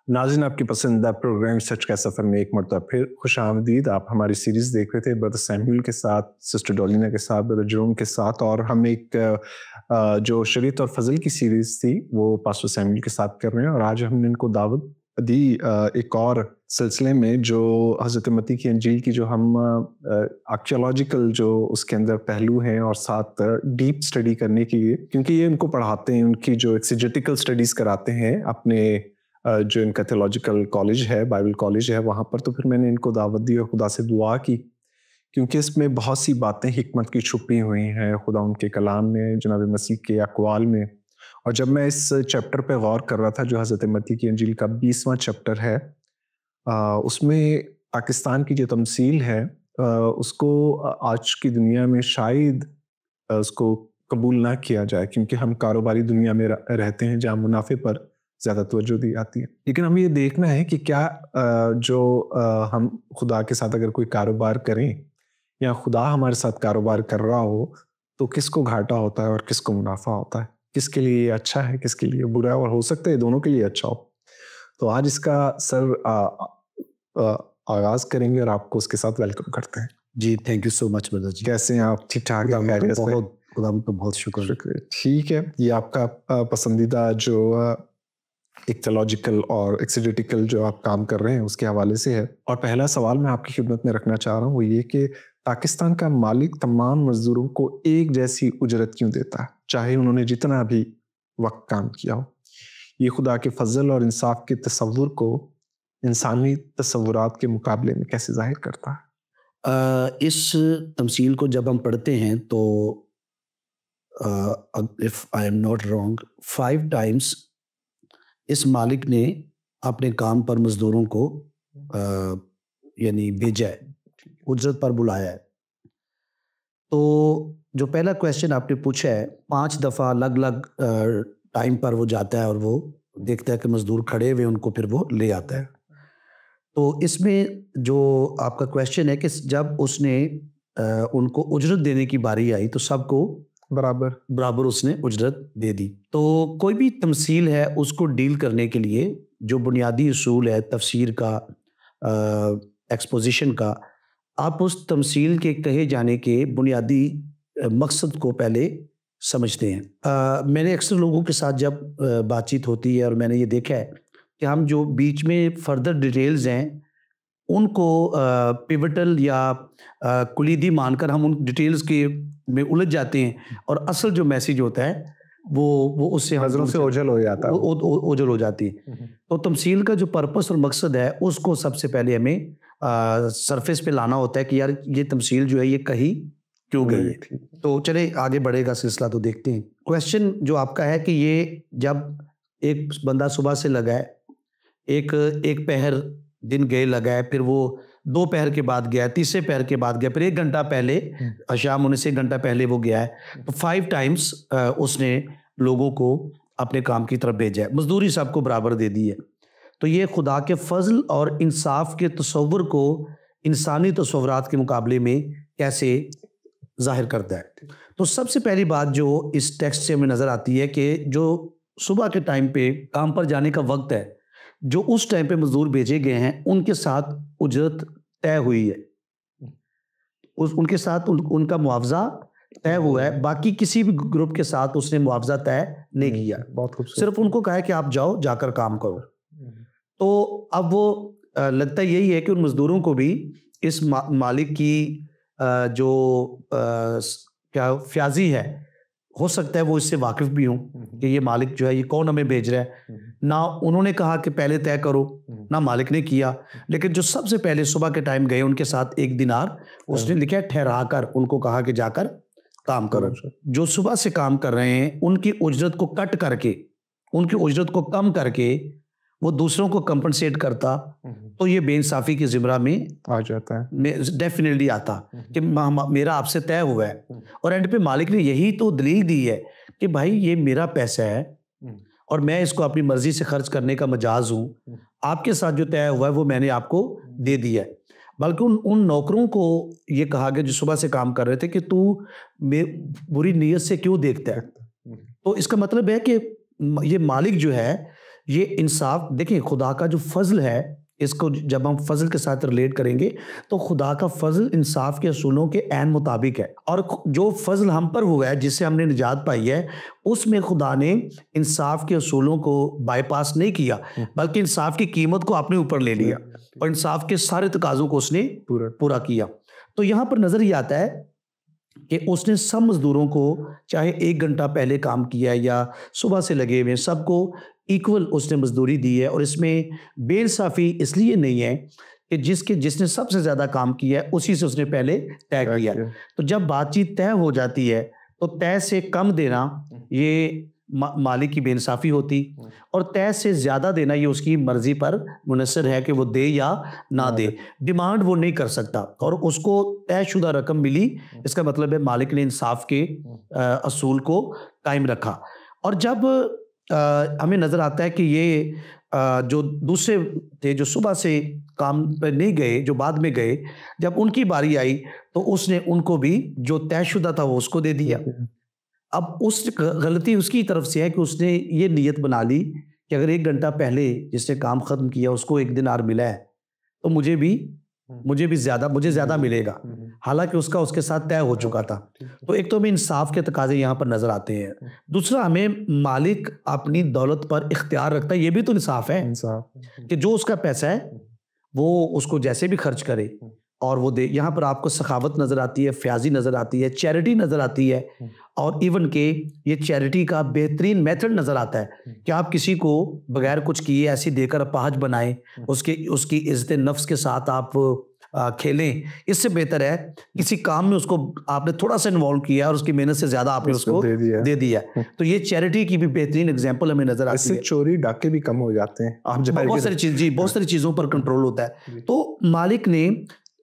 नाज़रीन, आपकी पसंदीदा प्रोग्राम सच का सफ़र में एक मरतबा फिर खुशामदीद। आप हमारी सीरीज़ देख रहे थे ब्रदर सैमुअल के साथ, सिस्टर डोलिना के साथ, ब्रदर जेरोम के साथ, और हम एक जो शरीयत और फ़ज़ल की सीरीज़ थी वो पास्टर सैमुअल के साथ कर रहे हैं। और आज हमने इनको दावत दी एक और सिलसिले में, जो हज़रत मत्ती की इंजील की जो हम आर्कियोलॉजिकल जो उसके अंदर पहलू हैं और साथ डीप स्टडी करने की, क्योंकि ये इनको पढ़ाते हैं, उनकी जो एक्सिजेटिकल स्टडीज़ कराते हैं अपने जो इनका थियोलॉजिकल कॉलेज है, बाइबल कॉलेज है वहाँ पर। तो फिर मैंने इनको दावत दी और खुदा से दुआ की, क्योंकि इसमें बहुत सी बातें हिकमत की छुपी हुई हैं खुदा उनके कलाम में, जनाब मसीह के अक़वाल में। और जब मैं इस चैप्टर पे गौर कर रहा था जो हज़रत मत्ती की इंजील का 20वां चैप्टर है, उसमें पाकिस्तान की जो तमसील है उसको आज की दुनिया में शायद उसको कबूल ना किया जाए, क्योंकि हम कारोबारी दुनिया में रहते हैं जहाँ मुनाफे पर ज़्यादा तवज्जो दी जाती है। लेकिन हमें ये देखना है कि क्या हम खुदा के साथ अगर कोई कारोबार करें या खुदा हमारे साथ कारोबार कर रहा हो, तो किसको घाटा होता है और किसको मुनाफा होता है, किसके लिए ये अच्छा है, किसके लिए बुरा है, और हो सकता है दोनों के लिए अच्छा हो। तो आज इसका आगाज़ करेंगे और आपको उसके साथ वेलकम करते हैं। जी, thank you so much brother ji. कैसे हैं आप? ठीक ठाक हैं? खुदा का बहुत शुक्र। ठीक है, ये आपका पसंदीदा जो एक थियोलॉजिकल और एक्सिजेटिकल जो आप काम कर रहे हैं उसके हवाले से है। और पहला सवाल मैं आपकी खिदमत में रखना चाह रहा हूँ वो ये कि पाकिस्तान का मालिक तमाम मजदूरों को एक जैसी उजरत क्यों देता है, चाहे उन्होंने जितना भी वक्त काम किया हो? ये खुदा के फजल और इंसाफ के तस्वुर को इंसानी तस्वुरात के मुकाबले में कैसे जाहिर करता है? इस तमसील को जब हम पढ़ते हैं तो if I am not wrong 5 times इस मालिक ने अपने काम पर मजदूरों को यानी भेजा है, उजरत पर बुलाया है। तो जो पहला क्वेश्चन आपने पूछा है, 5 दफ़ा अलग-अलग टाइम पर वो जाता है और वो देखता है कि मजदूर खड़े हुए, उनको फिर वो ले आता है। तो इसमें जो आपका क्वेश्चन है कि जब उसने उनको उजरत देने की बारी आई तो सबको बराबर उसने उजरत दे दी। तो कोई भी तमसील है उसको डील करने के लिए जो बुनियादी उसूल है तफसीर का, एक्सपोजिशन का, आप उस तमसील के कहे जाने के बुनियादी मकसद को पहले समझते हैं। मैंने अक्सर लोगों के साथ जब बातचीत होती है और मैंने ये देखा है कि हम जो बीच में फर्दर डिटेल्स हैं उनको पिवटल या कुलीदी मानकर हम उन डिटेल्स के में उलझ जाते हैं और असल जो मैसेज होता है वो उससे नजरों से ओझल हो जाता है, ओझल हो जाती है। तो तमसील का जो पर्पस और मकसद है उसको सबसे पहले हमें सरफेस पे लाना होता है कि यार ये तमसील जो है ये कही क्यों गई है। तो चले आगे बढ़ेगा सिलसिला, तो देखते हैं। क्वेश्चन जो आपका है कि ये जब एक बंदा सुबह से लगा है, एक पहर दिन गए लगा है, फिर वो 2 पहर के बाद गया, तीसरे पहर के बाद गया, फिर 1 घंटा पहले शाम होने से 1 घंटा पहले वो गया है। तो 5 टाइम्स उसने लोगों को अपने काम की तरफ भेजा है, मजदूरी सबको बराबर दे दी है। तो ये खुदा के फजल और इंसाफ के तस्वुर को इंसानी तस्वुरात के मुकाबले में कैसे जाहिर करता है। तो सबसे पहली बात जो इस टेक्स्ट से हमें नजर आती है कि जो सुबह के टाइम पे काम पर जाने का वक्त है, जो उस टाइम पे मजदूर भेजे गए हैं उनके साथ उजरत तय हुई है, उनके साथ उनका मुआवजा तय हुआ है। बाकी किसी भी ग्रुप के साथ उसने मुआवजा तय नहीं किया, बहुत खूबसूरत। सिर्फ उनको कहा है कि आप जाओ, जाकर काम करो। तो अब वो लगता यही है कि उन मजदूरों को भी इस मालिक की जो क्या फ्याजी है, हो सकता है वो इससे वाकिफ भी हों कि ये मालिक जो है ये कौन हमें भेज रहा है। ना उन्होंने कहा कि पहले तय करो, ना मालिक ने किया। लेकिन जो सबसे पहले सुबह के टाइम गए उनके साथ 1 दिनार उसने लिखा है ठहरा कर, उनको कहा कि जाकर काम करो। जो सुबह से काम कर रहे हैं उनकी उजरत को कट करके, उनकी उजरत को कम करके वो दूसरों को कंपनसेट करता तो ये बेइंसाफी की ज़िम्रा में आ जाता है, डेफिनेटली आता कि मेरा आपसे तय हुआ है। और एंड पे मालिक ने यही तो दलील दी है कि भाई ये मेरा पैसा है और मैं इसको अपनी मर्जी से खर्च करने का मजाज हूँ, आपके साथ जो तय हुआ है वो मैंने आपको दे दिया है। बल्कि उन नौकरों को ये कहा गया जो सुबह से काम कर रहे थे कि तू बुरी नीयत से क्यों देखता है। तो इसका मतलब है कि ये मालिक जो है ये इंसाफ देखिए, खुदा का जो फजल है, इसको जब हम फजल के साथ रिलेट करेंगे तो खुदा का फजल इंसाफ के असूलों के ऐन मुताबिक है, और जो फजल हम पर हुआ है, जिससे हमने निजात पाई है, उसमें खुदा ने इंसाफ के असूलों को बाईपास नहीं किया, बल्कि इंसाफ की कीमत को अपने ऊपर ले लिया और इंसाफ के सारे तकाजों को उसने पूरा किया। तो यहाँ पर नजर ये आता है कि उसने सब मजदूरों को, चाहे 1 घंटा पहले काम किया है या सुबह से लगे हुए, सबको इक्वल उसने मजदूरी दी है। और इसमें बेइंसाफी इसलिए नहीं है कि जिसने सबसे ज़्यादा काम किया है उसी से उसने पहले तय किया। तो जब बातचीत तय हो जाती है तो तय से कम देना ये मालिक की बेइंसाफी होती, और तय से ज़्यादा देना ये उसकी मर्जी पर मुनसर है कि वो दे या ना दे। डिमांड वो नहीं कर सकता, और उसको तयशुदा रकम मिली, इसका मतलब है मालिक ने इंसाफ के असूल को कायम रखा। और जब हमें नज़र आता है कि ये जो दूसरे थे जो सुबह से काम पर नहीं गए, जो बाद में गए, जब उनकी बारी आई तो उसने उनको भी जो तयशुदा था वो उसको दे दिया। अब उस गलती उसकी तरफ से है कि उसने ये नियत बना ली कि अगर 1 घंटा पहले जिसने काम ख़त्म किया उसको 1 दिनार मिला है तो मुझे ज़्यादा मिलेगा, हालांकि उसका उसके साथ तय हो चुका था। तो एक तो हमें इंसाफ के तकाजे यहाँ पर नज़र आते हैं, दूसरा हमें मालिक अपनी दौलत पर इख्तियार रखता है, ये भी तो इंसाफ है कि जो उसका पैसा है वो उसको जैसे भी खर्च करे और वो दे। यहाँ पर आपको सखावत नज़र आती है, फ्याजी नज़र आती है, चैरिटी नज़र आती है, और इवन के ये चैरिटी का बेहतरीन मेथड नज़र आता है कि आप किसी को बगैर कुछ किए ऐसी देकर अपाहज बनाएं, उसकी इज्जत नफ्स के साथ आप खेलें। इससे बेहतर है किसी काम में उसको आपने थोड़ा सा इन्वॉल्व किया और उसकी मेहनत से ज़्यादा आपने उसको दे दिया। तो ये चैरिटी की भी बेहतरीन एग्जाम्पल हमें नज़र आती है। चोरी डाके भी कम हो जाते हैं, आप बहुत सारी चीज़ों पर कंट्रोल होता है। तो मालिक ने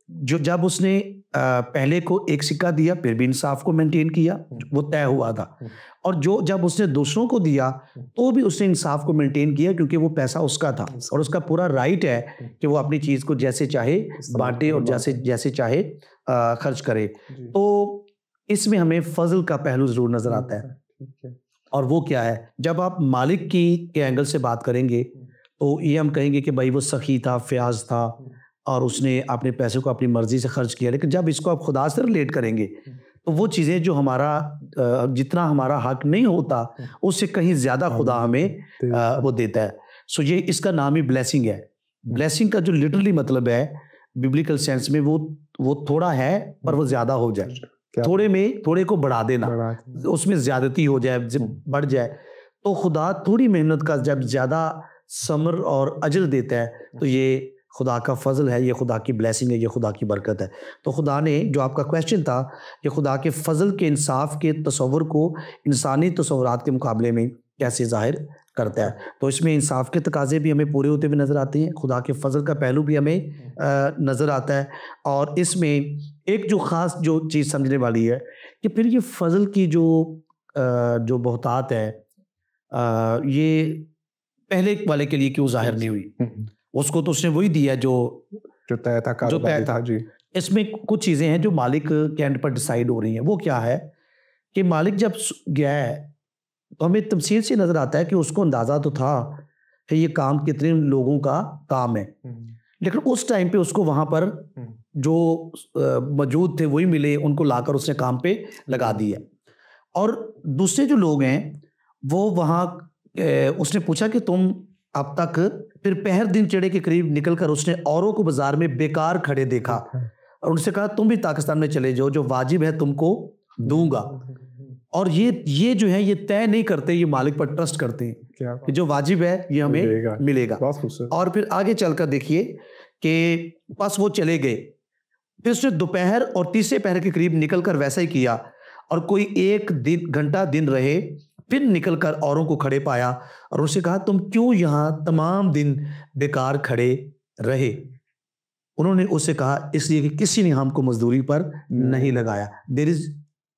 जब उसने पहले को 1 सिक्का दिया फिर भी इंसाफ को मेंटेन किया, वो तय हुआ था, और जब उसने दूसरों को दिया तो भी उसने इंसाफ को मेंटेन किया, क्योंकि वो पैसा उसका था और उसका पूरा राइट है कि वो अपनी चीज़ को जैसे चाहे बांटे और जैसे चाहे खर्च करे। तो इसमें हमें फजल का पहलू जरूर नजर आता है, और वो क्या है, जब आप मालिक के एंगल से बात करेंगे तो ये हम कहेंगे कि भाई वो सखी था, फ्याज था, और उसने अपने पैसे को अपनी मर्जी से खर्च किया। लेकिन जब इसको आप खुदा से रिलेट करेंगे तो वो चीज़ें जो जितना हमारा हक नहीं होता उससे कहीं ज़्यादा खुदा हमें वो देता है। सो ये इसका नाम ही ब्लेसिंग है। ब्लेसिंग का जो लिटरली मतलब है बिब्लिकल सेंस में वो थोड़ा है पर वो ज़्यादा हो जाए, थोड़े को बढ़ा देना, उसमें ज़्यादती हो जाए, बढ़ जाए। तो खुदा थोड़ी मेहनत का जब ज़्यादा समर और अजर देता है तो ये खुदा का फजल है, ये खुदा की ब्लेसिंग है, ये खुदा की बरकत है। तो खुदा ने, जो आपका क्वेश्चन था, ये खुदा के फजल के इंसाफ के तस्वर को इंसानी तस्वुरात के मुकाबले में कैसे जाहिर करता है। तो इसमें इंसाफ के तकाजे भी हमें पूरे होते हुए नज़र आते हैं, खुदा के फजल का पहलू भी हमें नज़र आता है। और इसमें एक जो ख़ास जो चीज़ समझने वाली है कि फिर ये फजल की जो बहुतात है, ये पहले वाले के लिए क्यों जाहिर नहीं हुई? उसको तो उसने वही दिया जो तय था जी। इसमें कुछ चीज़ें हैं जो मालिक के एंड पर डिसाइड हो रही हैं। वो क्या है कि मालिक जब गया है तो हमें तमसील से नज़र आता है कि उसको अंदाज़ा तो था कि ये काम कितने लोगों का काम है, लेकिन उस टाइम पे उसको वहाँ पर जो मौजूद थे वही मिले, उनको लाकर उसने काम पे लगा दिया। और दूसरे जो लोग हैं वो वहाँ उसने पूछा कि तुम अब तक, फिर पहर दिन चढ़े के करीब निकलकर उसने औरों को बाजार में बेकार खड़े देखा और उनसे कहा तुम भी पाकिस्तान में चले जाओ, जो वाजिब है तुमको दूंगा। और ये जो है ये तय नहीं करते, ये मालिक पर ट्रस्ट करते हैं कि जो वाजिब है ये हमें मिलेगा। और फिर आगे चलकर देखिए कि बस वो चले गए, फिर उसने दोपहर और तीसरे पहर के करीब निकलकर वैसा ही किया, और कोई 1 घंटा दिन रहे, फिर निकलकर औरों को खड़े पाया और उससे कहा तुम क्यों यहाँ तमाम दिन बेकार खड़े रहे? उन्होंने उससे कहा इसलिए कि किसी ने हमको मजदूरी पर नहीं लगाया। देयर इज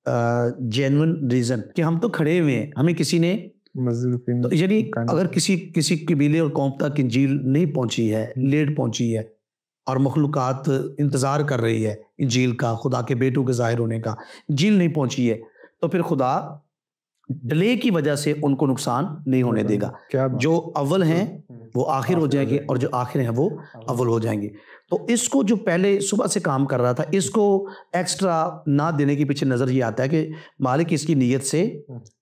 जेन्युइन रीजन कि हम तो खड़े हुए हैं, हमें किसी ने मजदूरी, तो यानी अगर किसी कबीले और कौम तक इंजील नहीं पहुंची है, लेट पहुंची है, और मखलूकात इंतजार कर रही है इंजील का, खुदा के बेटों के जाहिर होने का, इंजील नहीं पहुंची है, तो फिर खुदा डिले की वजह से उनको नुकसान नहीं होने देगा। जो अव्वल हैं वो आखिर हो जाएंगे और जो आखिर हैं वो अव्वल हो जाएंगे। तो इसको जो पहले सुबह से काम कर रहा था, इसको एक्स्ट्रा ना देने के पीछे नज़र ये आता है कि मालिक इसकी नीयत से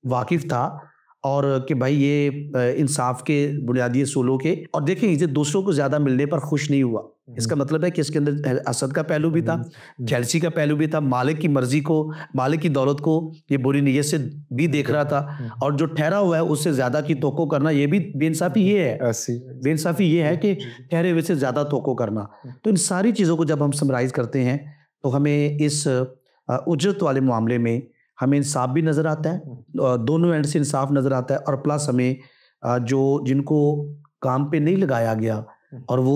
वाकिफ़ था और कि भाई ये इंसाफ के बुनियादी असूलों के, और देखें इसे दूसरों को ज़्यादा मिलने पर खुश नहीं हुआ। इसका मतलब है कि इसके अंदर असद का पहलू भी था, जेलसी का पहलू भी था, मालिक की मर्जी को, मालिक की दौलत को ये बुरी नीयत से भी देख रहा था, और जो ठहरा हुआ है उससे ज़्यादा की तोको करना, ये भी बेइंसाफ़ी ये है। बेइंसाफ़ी ये है कि ठहरे हुए से ज़्यादा तोको करना। तो इन सारी चीज़ों को जब हम समराइज़ करते हैं तो हमें इस उजरत वाले मामले में हमें इंसाफ भी नज़र आता है, दोनों एंड से इंसाफ नज़र आता है, और प्लस हमें जो जिनको काम पे नहीं लगाया गया और वो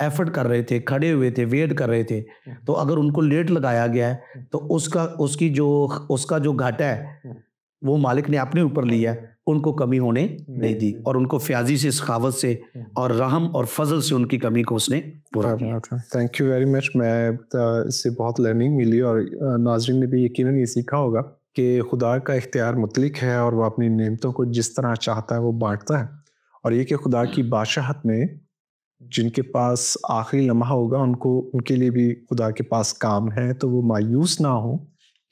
एफर्ट कर रहे थे, खड़े हुए थे, वेट कर रहे थे, तो अगर उनको लेट लगाया गया है तो उसका जो घाटा है वो मालिक ने अपने ऊपर लिया है, उनको कमी होने नहीं दी, और उनको फ्याजी से, सखावत से और रहम और फजल से उनकी कमी को उसने पूरा किया। Thank you very much. मैं इससे बहुत लर्निंग मिली, और नाज़रीन ने भी यकीनन ये सीखा होगा कि खुदा का इख्तियार मुतलिक है और वो अपनी नेमतों को जिस तरह चाहता है वो बांटता है, और ये कि खुदा की बादशाहत में जिनके पास आखिरी लम्हा होगा उनके लिए भी खुदा के पास काम है, तो वो मायूस ना हो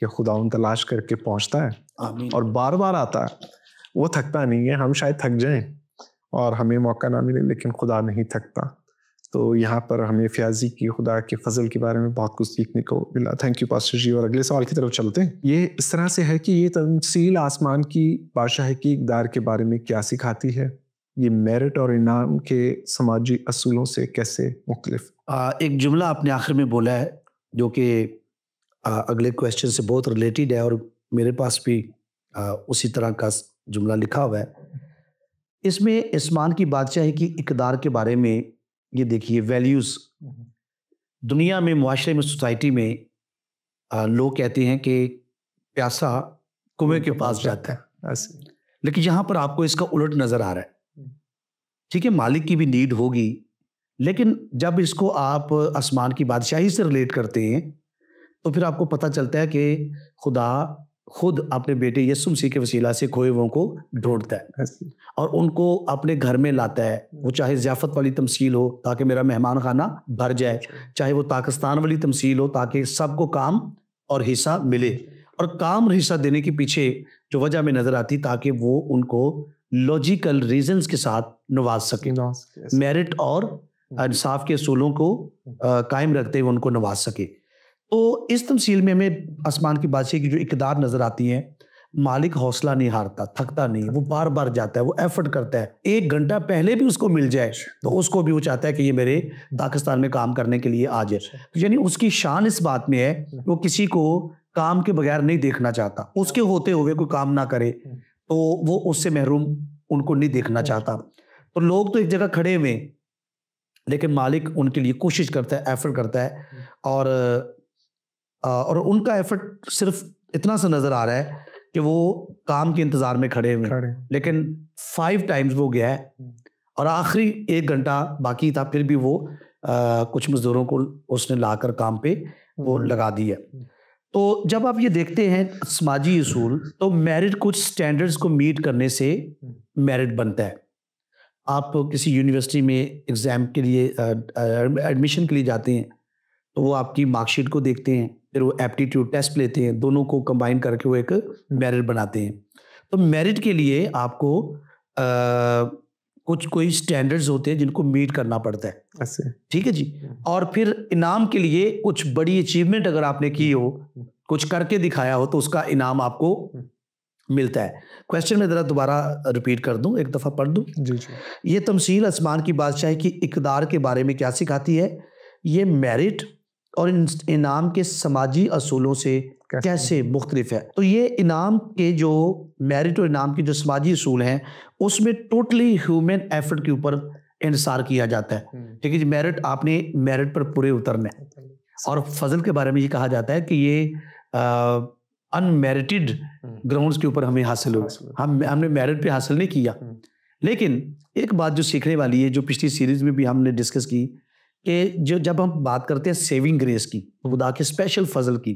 कि खुदा उन तलाश करके पहुंचता है और बार बार आता है। वो थकता नहीं है। हम शायद थक जाएं और हमें मौका ना मिले, लेकिन खुदा नहीं थकता। तो यहाँ पर हमें फ्याजी की, खुदा के फजल के बारे में बहुत कुछ सीखने को मिला। थैंक यू पास्टर जी। और अगले सवाल की तरफ चलते हैं। ये इस तरह से है कि ये तमसील आसमान की बादशाही की इक़्तिदार के बारे में क्या सिखाती है? ये मेरिट और इनाम के समाजी असूलों से कैसे मुख्तलिफ? एक जुमला आपने आखिर में बोला है जो कि अगले क्वेश्चन से बहुत रिलेटेड है, और मेरे पास भी उसी तरह का जुमला लिखा हुआ है। इसमें आसमान की बादशाही की इक़्तिदार के बारे में ये देखिए, वैल्यूज़ दुनिया में, मुआशरे में, सोसाइटी में लोग कहते हैं कि प्यासा कुएं के पास जाता है, लेकिन यहाँ पर आपको इसका उलट नज़र आ रहा है। ठीक है, मालिक की भी नीड होगी, लेकिन जब इसको आप आसमान की बादशाही से रिलेट करते हैं तो फिर आपको पता चलता है कि खुदा खुद अपने बेटे यीशु मसीह के वसीला से खोए हुओं को ढूंढता है और उनको अपने घर में लाता है। वो चाहे ज़ियाफ़त वाली तमसील हो ताकि मेरा मेहमान खाना भर जाए, चाहे वो पाकिस्तान वाली तमसील हो ताकि सबको काम और हिस्सा मिले, और काम और हिस्सा देने के पीछे जो वजह में नज़र आती ताकि वो उनको लॉजिकल रीजंस के साथ नवाज सके, मेरिट और इंसाफ के असूलों को कायम रखते हुए उनको नवाज सके। तो इस तमसील में हमें आसमान की बादशाही की जो इक़्तिदार नज़र आती है, मालिक हौसला नहीं हारता, थकता नहीं, वो बार बार जाता है, वो एफर्ट करता है। 1 घंटा पहले भी उसको मिल जाए तो उसको भी वो चाहता है कि ये मेरे पाकिस्तान में काम करने के लिए आ जाए। तो यानी उसकी शान इस बात में है, वो किसी को काम के बगैर नहीं देखना चाहता। उसके होते हुए कोई काम ना करे तो वो उससे महरूम उनको नहीं देखना चाहता। तो लोग तो एक जगह खड़े हुए, लेकिन मालिक उनके लिए कोशिश करता है, एफर्ट करता है, और उनका एफर्ट सिर्फ इतना सा नज़र आ रहा है कि वो काम के इंतज़ार में खड़े हुए, लेकिन 5 टाइम्स वो गया है और आखिरी 1 घंटा बाकी था, फिर भी वो कुछ मज़दूरों को उसने लाकर काम पे वो लगा दिया। तो जब आप ये देखते हैं समाजी उसूल, तो मेरिट कुछ स्टैंडर्ड्स को मीट करने से मेरिट बनता है। आप किसी यूनिवर्सिटी में एग्ज़ाम के लिए एडमिशन के लिए जाते हैं तो वो आपकी मार्कशीट को देखते हैं, फिर वो एप्टीट्यूड टेस्ट लेते हैं, दोनों को कंबाइन करके वो एक मेरिट बनाते हैं। तो मेरिट के लिए आपको कोई स्टैंडर्ड्स होते हैं जिनको मीट करना पड़ता है, ठीक है जी। और फिर इनाम के लिए कुछ बड़ी अचीवमेंट अगर आपने की हो, कुछ करके दिखाया हो, तो उसका इनाम आपको मिलता है। क्वेश्चन में ज़रा दोबारा रिपीट कर दूं, एक दफ़ा पढ़ दूं। जी जी। ये तमसील आसमान की बादशाही की इक़्तिदार के बारे में क्या सिखाती है? ये मेरिट और इनाम के समाजी असूलों से कैसे मुख्तलिफ है। तो ये इनाम के जो मेरिट और इनाम के जो समाजी असूल हैं, उसमें टोटली ह्यूमन एफर्ट के ऊपर इंसार किया जाता है। ठीक है जी, मेरिट, आपने मेरिट पर पूरे उतरना है। और फजल के बारे में ये कहा जाता है कि ये अनमेरिटेड ग्राउंड्स के ऊपर हमें हासिल हो, हमने मेरिट पे हासिल नहीं किया। लेकिन एक बात जो सीखने वाली है, जो पिछली सीरीज में भी हमने डिस्कस की, कि जब हम बात करते हैं सेविंग ग्रेस की, खुदा के स्पेशल फजल की,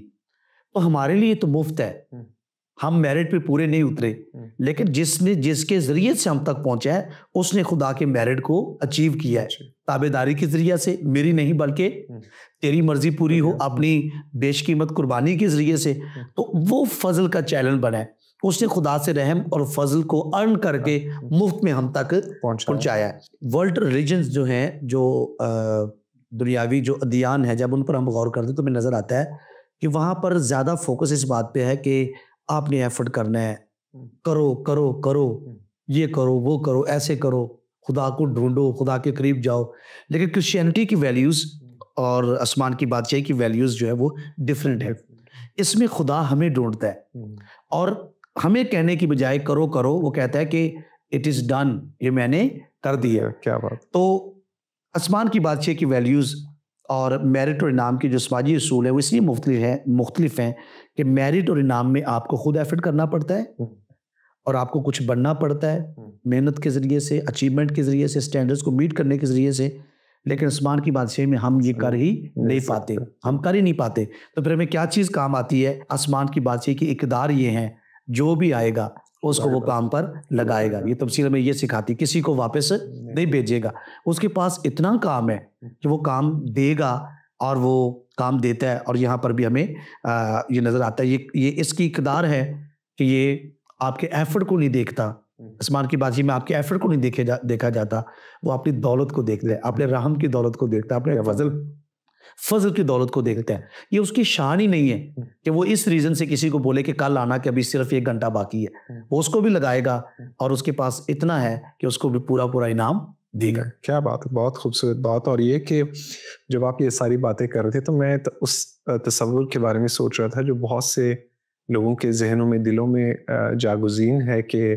तो हमारे लिए तो मुफ्त है, हम मेरिट पे पूरे नहीं उतरे, लेकिन जिसके जरिए से हम तक पहुंचा है उसने खुदा के मेरिट को अचीव किया है, ताबेदारी के जरिए से, मेरी नहीं बल्कि तेरी मर्जी पूरी हो, अपनी बेशकीमत कुर्बानी के जरिए से। तो वो फजल का चैनल बना है, उसने खुदा से रहम और फजल को अर्न करके मुफ्त में हम तक पहुंचाया है। वर्ल्ड रिलीजन्स जो हैं, जो दुनियावी जो अदियान है, जब उन पर हम गौर करते हैं तो हमें नजर आता है कि वहां पर ज्यादा फोकस इस बात पे है कि आपने एफर्ट करना है, करो करो करो, ये करो वो करो, ऐसे करो, खुदा को ढूंढो, खुदा के करीब जाओ। लेकिन क्रिश्चियनिटी की वैल्यूज और आसमान की बादशाही की वैल्यूज जो है वो डिफरेंट है। इसमें खुदा हमें ढूंढता है और हमें कहने की बजाय करो करो, वो कहता है कि इट इज डन, ये मैंने कर दिया। क्या बात। तो आसमान की बादशाही की वैल्यूज और मेरिट और इनाम की जो समाजी असूल है वो इसलिए मुख्तलिफ हैं कि मेरिट और इनाम में आपको खुद एफर्ट करना पड़ता है और आपको कुछ बनना पड़ता है मेहनत के जरिए से, अचीवमेंट के जरिए से, स्टैंडर्ड्स को मीट करने के जरिए से। लेकिन आसमान की बादशाही में हम ये कर ही नहीं पाते, हम कर ही नहीं पाते। तो फिर हमें क्या चीज़ काम आती है? आसमान की बादशाही की इकदार ये है, जो भी आएगा उसको वो काम पर लगाएगा। ये तफसील में ये सिखाती, किसी को वापस नहीं भेजेगा, उसके पास इतना काम है कि वो काम देगा और वो काम देता है। और यहाँ पर भी हमें ये नज़र आता है, ये इसकी इकदार है कि ये आपके एफर्ट को नहीं देखता। आसमान की बादशाही में आपके एफर्ट को नहीं देखा जाता, वो अपनी दौलत को देखता है, अपने रहम की दौलत को देखता है, अपने फजल की दौलत को देखते हैं। ये उसकी शान ही नहीं है कि वो इस रीजन से किसी को बोले कि कल आना, कि अभी सिर्फ 1 घंटा बाकी है, वो उसको भी लगाएगा और उसके पास इतना है कि उसको भी पूरा पूरा इनाम देगा। क्या बात है, बहुत खूबसूरत बात। और ये कि जब आप ये सारी बातें कर रहे थे तो मैं उस तस्वुर के बारे में सोच रहा था जो बहुत से लोगों के जहनों में, दिलों में जागुज़ीन है कि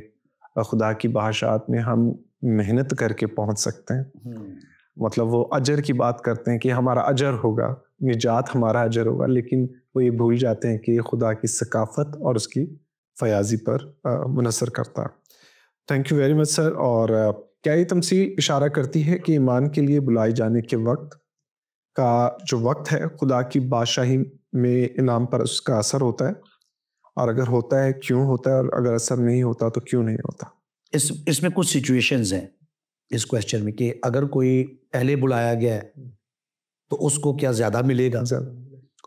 खुदा की बादशाहत में हम मेहनत करके पहुंच सकते हैं। मतलब वो अजर की बात करते हैं कि हमारा अजर होगा, निजात हमारा अजर होगा, लेकिन वो ये भूल जाते हैं कि खुदा की सकाफत और उसकी फयाजी पर मुनसर करता है। Thank you very much sir. और क्या ये तमसील इशारा करती है कि ईमान के लिए बुलाए जाने के वक्त का जो वक्त है, खुदा की बादशाही में इनाम पर उसका असर होता है? और अगर होता है क्यों होता है, और अगर असर नहीं होता तो क्यों नहीं होता? इसमें कुछ सिचुएशंस हैं इस क्वेश्चन में कि अगर कोई पहले बुलाया गया है तो उसको क्या ज़्यादा मिलेगा,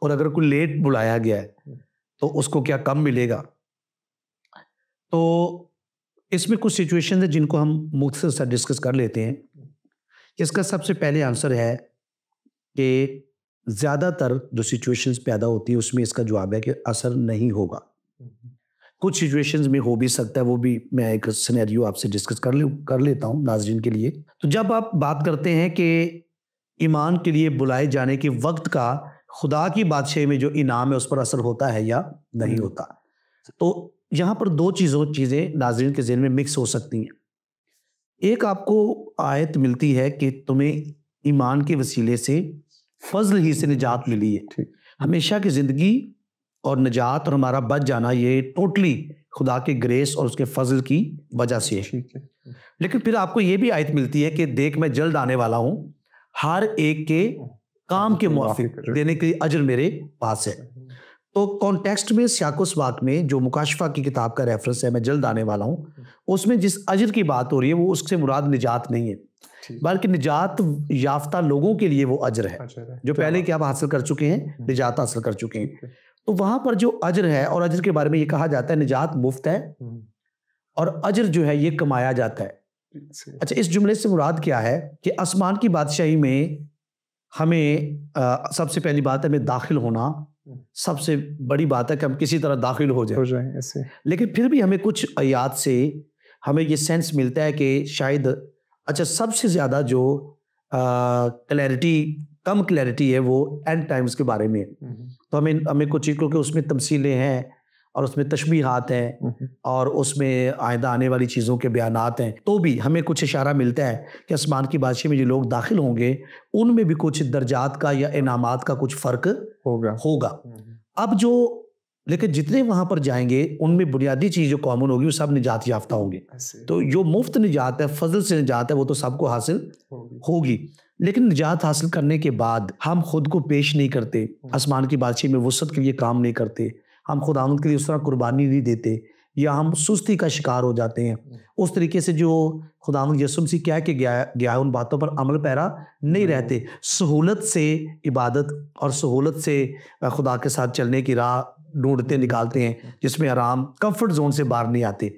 और अगर कोई लेट बुलाया गया है तो उसको क्या कम मिलेगा। तो इसमें कुछ सिचुएशन है जिनको हम मुख्तसर से डिस्कस कर लेते हैं। इसका सबसे पहले आंसर है कि ज़्यादातर जो सिचुएशंस पैदा होती है उसमें इसका जवाब है कि असर नहीं होगा। कुछ सिचुएशंस में हो भी सकता है, वो भी मैं एक सिनेरियो आपसे डिस्कस कर लेता हूँ नाज़रीन के लिए। तो जब आप बात करते हैं कि ईमान के लिए बुलाए जाने के वक्त का खुदा की बादशाही में जो इनाम है उस पर असर होता है या नहीं होता, तो यहाँ पर 2 चीज़ें नाज़रीन के ज़हन में मिक्स हो सकती हैं। एक आपको आयत मिलती है कि तुम्हें ईमान के वसीले से फजल ही से निजात मिली है। हमेशा की ज़िंदगी और निजात और हमारा बच जाना ये टोटली खुदा के ग्रेस और उसके फजल की वजह से है। लेकिन फिर आपको ये भी आयत मिलती है कि देख मैं जल्द आने वाला हूँ, हर एक के काम के मुआफिक देने के लिए अजर मेरे पास है। तो कॉन्टेक्स्ट में सियाक़-उ-सबाक़ में जो मुकाशफा की किताब का रेफरेंस है, मैं जल्द आने वाला हूँ, उसमें जिस अजर की बात हो रही है वो उससे मुराद निजात नहीं है, बल्कि निजात याफ्ता लोगों के लिए वो अजर है जो पहले क्या हासिल कर चुके हैं, निजात हासिल कर चुके हैं। तो वहां पर जो अजर है, और अजर के बारे में ये कहा जाता है निजात मुफ्त है और अजर जो है ये कमाया जाता है। अच्छा, इस जुमले से मुराद क्या है कि आसमान की बादशाही में हमें सबसे पहली बात है हमें दाखिल होना सबसे बड़ी बात है कि हम किसी तरह दाखिल हो जाए ऐसे। लेकिन फिर भी हमें कुछ आयात से हमें ये सेंस मिलता है कि शायद अच्छा सबसे ज़्यादा जो कम क्लैरिटी है वो एंड टाइम्स के बारे में। तो हमें कुछ चीज़, क्योंकि उसमें तमसीलें हैं और उसमें तशबीहात हैं और उसमें आइंदा आने वाली चीज़ों के बयानात हैं, तो भी हमें कुछ इशारा मिलता है कि आसमान की बादशाही में जो लोग दाखिल होंगे उनमें भी कुछ दर्जात का या इनामात का कुछ फ़र्क होगा। अब जो लेकिन जितने वहाँ पर जाएंगे उनमें बुनियादी चीज़ जो कॉमन होगी वो सब निजात याफ्ता होंगे। तो जो मुफ्त निजात है, फजल से निजात है, वो तो सबको हासिल होगी। लेकिन निजात हासिल करने के बाद हम खुद को पेश नहीं करते, आसमान की बादशाही में वसअत के लिए काम नहीं करते, हम खुदावंद के लिए उस तरह कुर्बानी नहीं देते, या हम सुस्ती का शिकार हो जाते हैं। उस तरीके से जो खुदावंद यीशु मसीह कह के गया उन बातों पर अमल पैरा नहीं रहते। सहूलत से इबादत और सहूलत से खुदा के साथ चलने की राह ढूंढते निकालते हैं, जिसमें आराम, कंफर्ट जोन से बाहर नहीं आते।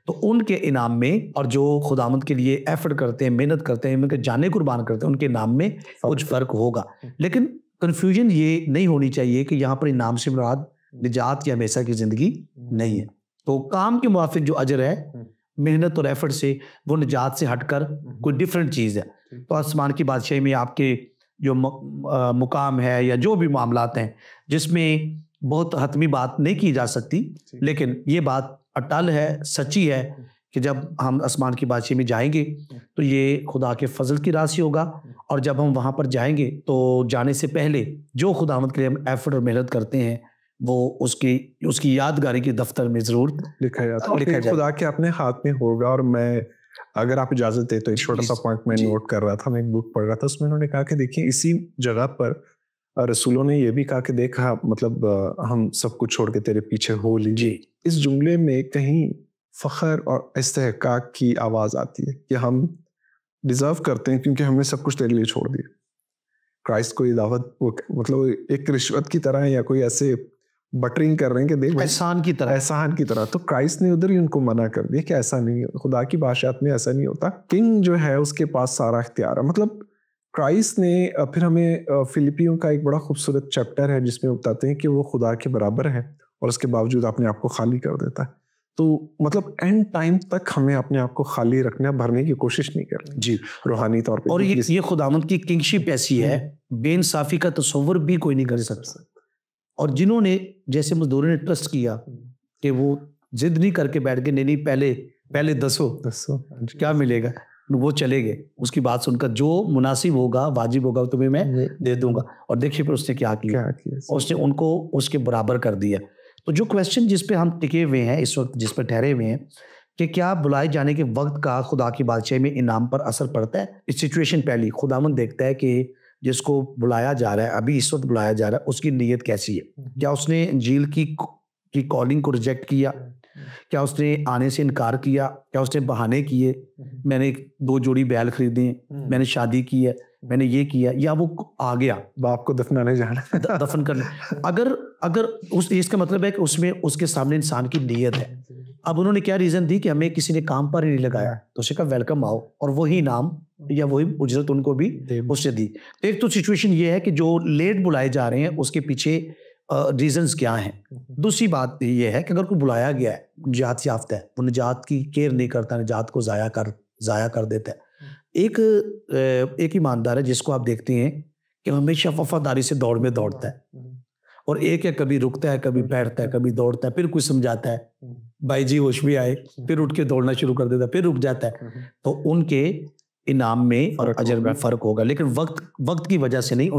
तो उनके इनाम में, और जो खुदावंद के लिए एफर्ट करते हैं, मेहनत करते हैं, उनके जाने कुर्बान करते हैं, उनके इनाम में कुछ फ़र्क होगा। लेकिन कन्फ्यूजन ये नहीं होनी चाहिए कि यहाँ पर इनाम से मुराद निजात या हमेशा की ज़िंदगी नहीं है। तो काम के मुआफिक जो अजर है मेहनत और एफर्ट से, वो निजात से हटकर कोई डिफरेंट चीज़ है। तो आसमान की बादशाही में आपके जो मुकाम है या जो भी मामलात हैं जिसमें बहुत हतमी बात नहीं की जा सकती, लेकिन ये बात अटल है, सच्ची है कि जब हम आसमान की बादशाही में जाएंगे तो ये खुदा के फजल की राशि होगा। और जब हम वहाँ पर जाएंगे तो जाने से पहले जो खुदावंद के लिए हम एफर्ट और मेहनत करते हैं वो उसकी यादगारी के दफ्तर में ज़रूर लिखा जाए। खुदा के अपने हाथ में होगा। और मैं, अगर आप इजाज़त दे तो एक छोटा सा पॉइंट मैं नोट कर रहा था, मैं एक बुक पढ़ रहा था, उसमें उन्होंने कहा कि देखिए इसी जगह पर रसूलों ने ये भी कहा कि देखा, मतलब हम सब कुछ छोड़ के तेरे पीछे हो लीजिए। इस जुमले में कहीं फ़ख्र और इस्तेहकाक की आवाज़ आती है कि हम डिज़र्व करते हैं क्योंकि हमने सब कुछ तेरे लिए छोड़ दिया। क्राइस्ट को ये दावत मतलब एक रिश्वत की तरह या कोई ऐसे बटरिंग कर रहे हैं कि देख एहसान की तरह। तो क्राइस्ट ने उधर ही उनको मना कर दिया कि ऐसा नहीं है, खुदा की बादशाहत में ऐसा नहीं होता। किंग जो है उसके पास सारा इख्तियार है। मतलब क्राइस्ट ने फिर हमें फिलिपियों का एक बड़ा खूबसूरत चैप्टर है जिसमें बताते हैं कि वो खुदा के बराबर है और उसके बावजूद अपने आप को खाली कर देता है। तो मतलब एंड टाइम तक हमें अपने आप को खाली रखना, भरने की कोशिश नहीं करनी जी रूहानी तौर पे। और ये खुदावंद की किंगशिप ऐसी है, बेइंसाफी का तस्वर भी कोई नहीं कर सकता। और जिन्होंने, जैसे मजदूरों ने ट्रस्ट किया कि वो जिद नहीं करके बैठ गए, नहीं पहले दसो क्या मिलेगा, वो चले गए। उसकी बात सुनकर जो मुनासिब होगा, वाजिब होगा, तुम्हें मैं दे दूंगा। और देखिए फिर उसने क्या किया, उसने उनको उसके बराबर कर दिया। तो जो क्वेश्चन जिस पे हम टिके हुए हैं इस वक्त, जिस पर ठहरे हुए हैं कि क्या बुलाए जाने के वक्त का खुदा की बादशाही में इनाम पर असर पड़ता है। इस सिचुएशन पहली खुदावंद देखता है कि जिसको बुलाया जा रहा है, अभी इस वक्त बुलाया जा रहा है, उसकी नीयत कैसी है। क्या उसने इंजील की कॉलिंग को रिजेक्ट किया, क्या उसने आने से इनकार किया, क्या उसने बहाने किए, मैंने 2 जोड़ी बैल खरीदे हैं, मैंने शादी की है, मैंने ये किया, या वो आ गया बाप को दफनाने जाना दफन करने। अगर उस इसका मतलब है कि उसमें उसके सामने इंसान की नीयत है। अब उन्होंने क्या रीज़न दी कि हमें किसी ने काम पर ही नहीं लगाया, तो उसने कहा वेलकम आओ, और वही नाम या वही उजरत उनको भी उससे दी। तो एक तो सिचुएशन ये है कि जो लेट बुलाए जा रहे हैं उसके पीछे रीजंस क्या हैं। दूसरी बात ये है कि अगर कोई बुलाया गया है, निजात याफ्ता है, वो निजात की केयर नहीं करता, निजात को ज़ाया कर देता है। एक ईमानदार है जिसको आप देखते हैं कि हमेशा वफादारी से दौड़ में दौड़ता है, और एक है कभी रुकता है, कभी बैठता है, कभी दौड़ता है, फिर कुछ समझाता है, भाई जी होश भी आए, फिर उठ के दौड़ना शुरू कर देता है, फिर रुक जाता है। तो उनके इनाम में और अजर में फ़र्क होगा, लेकिन वक्त की वजह से नहीं,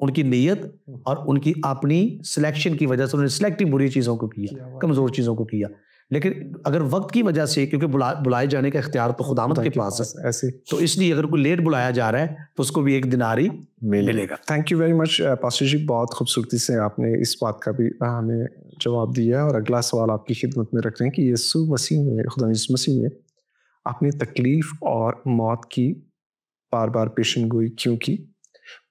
उनकी नीयत और उनकी अपनी सिलेक्शन की वजह से उन्होंने सिलेक्टिव बुरी चीज़ों को किया, कमज़ोर चीज़ों को किया। लेकिन अगर वक्त की वजह से, क्योंकि बुलाए जाने का इख्तियार तो खुदावंद के पास है ऐसे, तो इसलिए अगर कोई लेट बुलाया जा रहा है तो उसको भी 1 दिनारी मिलेगा। Thank you very much pastor ji, बहुत खूबसूरती से आपने इस बात का भी हमें जवाब दिया। और अगला सवाल आपकी खिदमत में रख रहे हैं कि यीशु मसीह में, खुदा यीशु मसीह में आपने तकलीफ और मौत की बार बार पेशन गोई क्यों की,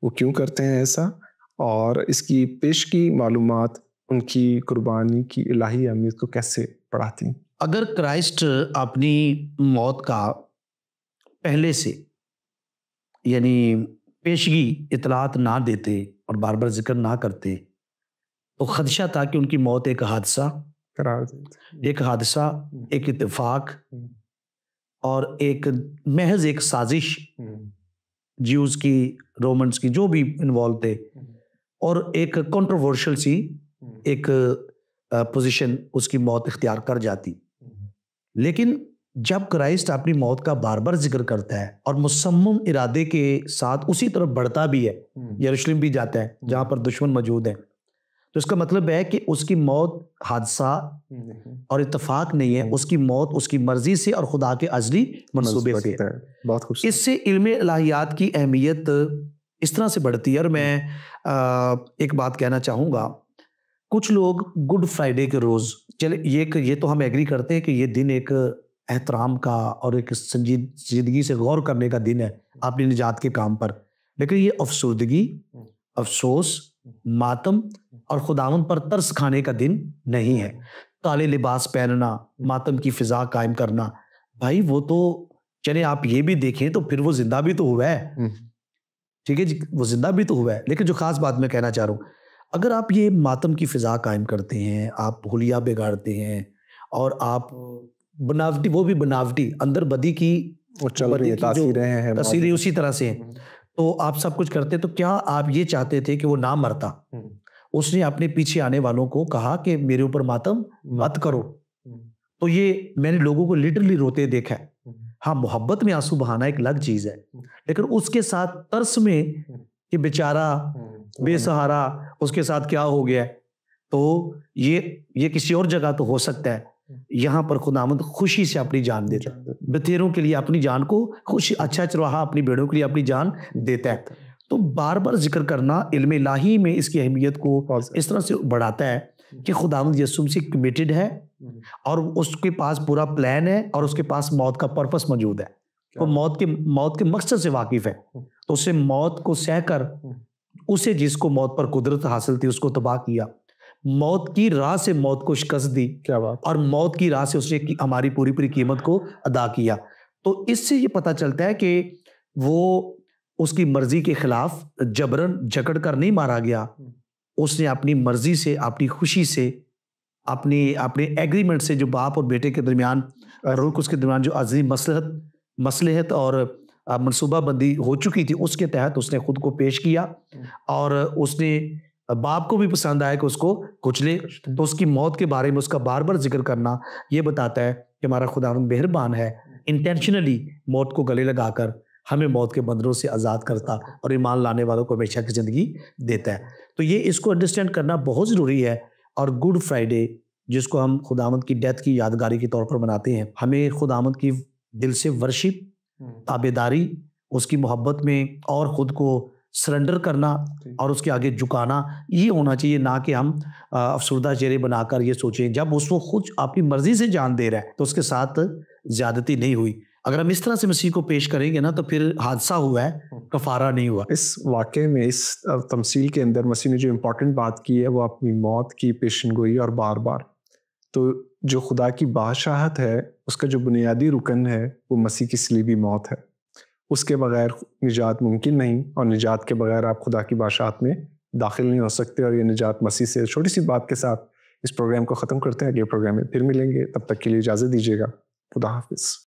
वो क्यों करते हैं ऐसा, और इसकी पेश की मालूमात उनकी कुर्बानी की इलाही अहमियत को कैसे बढ़ाती हैं। अगर क्राइस्ट अपनी मौत का पहले से यानी पेशगी इतलात ना देते और बार बार जिक्र ना करते तो खदशा था कि उनकी मौत एक हादसा, एक इत्तेफाक और एक महज एक साजिश, ज्यूज की, रोमन्स की, जो भी इन्वॉल्व थे, और एक कंट्रोवर्शियल सी एक पोजीशन उसकी मौत इख्तियार कर जाती। लेकिन जब क्राइस्ट अपनी मौत का बार बार जिक्र करता है और मुसम्मम इरादे के साथ उसी तरफ बढ़ता भी है, यरूशलेम भी जाता है जहाँ पर दुश्मन मौजूद है, तो इसका मतलब है कि उसकी मौत हादसा और इत्तेफाक नहीं है, उसकी मौत उसकी मर्जी से और खुदा के अजली मंसूबे से। बहुत खूब। इससे इल्मे इलाहियात की अहमियत इस तरह से बढ़ती है। और मैं एक बात कहना चाहूँगा कुछ लोग गुड फ्राइडे के रोज, चले ये तो हम एग्री करते हैं कि ये दिन एक एहतराम का और एक संजीदगी से गौर करने का दिन है अपनी निजात के काम पर, लेकिन ये अफसुर्दगी, अफसोस, मातम और खुदावंद पर तरस खाने का दिन नहीं है। काले लिबास पहनना, मातम की फिजा कायम करना, भाई वो तो चले आप ये भी देखें तो फिर वो जिंदा भी तो हुआ है, ठीक है जी, वो जिंदा भी तो हुआ है। लेकिन जो खास बात मैं कहना चाह रहा हूँ, अगर आप ये मातम की फिजा कायम करते हैं, आप हुलिया बिगाड़ते हैं और आप बनावटी, वो भी बनावटी, अंदर बदी की चल रही है, तासीरें उसी तरह से हैं, तो आप सब कुछ करते, तो क्या आप ये चाहते थे कि वो ना मरता? उसने अपने पीछे आने वालों को कहा कि मेरे ऊपर मातम मत करो। तो ये मैंने लोगों को लिटरली रोते देखा है। हाँ, मोहब्बत में आंसू बहाना एक अलग चीज है, लेकिन उसके साथ तरस में कि बेचारा बेसहारा, उसके साथ क्या हो गया, तो ये किसी और जगह तो हो सकता है, यहाँ पर खुदावंद खुशी से अपनी जान देता है, बतेरों के लिए अपनी जान को खुशी, अच्छा चरवाहा अपनी भेड़ों के लिए अपनी जान देता है। तो बार बार जिक्र करना इल्म इलाही में इसकी अहमियत को इस तरह से बढ़ाता है कि खुदावंद यीशु मसीह कमिटेड है और उसके पास पूरा प्लान है और उसके पास मौत का पर्पस मौजूद है। वो मौत के मकसद से वाकिफ है, तो उसे मौत को सहकर, उसे जिसको मौत पर कुदरत हासिल थी उसको तबाह किया, मौत की राह से मौत को शिकस्त दी, क्या बात, और मौत की राह से उसने हमारी पूरी पूरी कीमत को अदा किया। तो इससे ये पता चलता है कि वो उसकी मर्जी के खिलाफ जबरन जकड़ कर नहीं मारा गया, उसने अपनी मर्जी से, अपनी खुशी से, अपने एग्रीमेंट से, जो बाप और बेटे के दरमियान, रुख उसके दरमियान जो अजीम मसलहत और मनसूबाबंदी हो चुकी थी, उसके तहत उसने खुद को पेश किया और उसने बाप को भी पसंद आया कि उसको कुचले। तो उसकी मौत के बारे में उसका बार बार जिक्र करना ये बताता है कि हमारा खुदावंद मेहरबान है, इंटेंशनली मौत को गले लगाकर हमें मौत के बंधनों से आज़ाद करता और ईमान लाने वालों को हमेशा की ज़िंदगी देता है। तो ये इसको अंडरस्टैंड करना बहुत ज़रूरी है। और गुड फ्राइडे, जिसको हम खुदावंद की डेथ की यादगारी के तौर पर मनाते हैं, हमें खुदावंद की दिल से वर्शिप, ताबेदारी, उसकी मोहब्बत में और ख़ुद को सरेंडर करना और उसके आगे झुकाना, ये होना चाहिए, ना कि हम अफसरदा चेहरे बनाकर ये सोचें जब उसको खुद अपनी मर्जी से जान दे रहा है तो उसके साथ ज़्यादती नहीं हुई। अगर हम इस तरह से मसीह को पेश करेंगे ना, तो फिर हादसा हुआ है, कफारा नहीं हुआ। इस वाक़े में, इस तमसील के अंदर मसीह ने जो इम्पोर्टेंट बात की है वो अपनी मौत की पेशन गोई और बार बार, तो जो खुदा की बादशाहत है उसका जो बुनियादी रुकन है वो मसीह की सलीबी मौत है। उसके बगैर निजात मुमकिन नहीं, और निजात के बगैर आप खुदा की बादशाहत में दाखिल नहीं हो सकते। और ये निजात मसीह से। छोटी सी बात के साथ इस प्रोग्राम को ख़त्म करते हैं, अगले प्रोग्राम में फिर मिलेंगे, तब तक के लिए इजाज़त दीजिएगा। खुदा हाफिज़।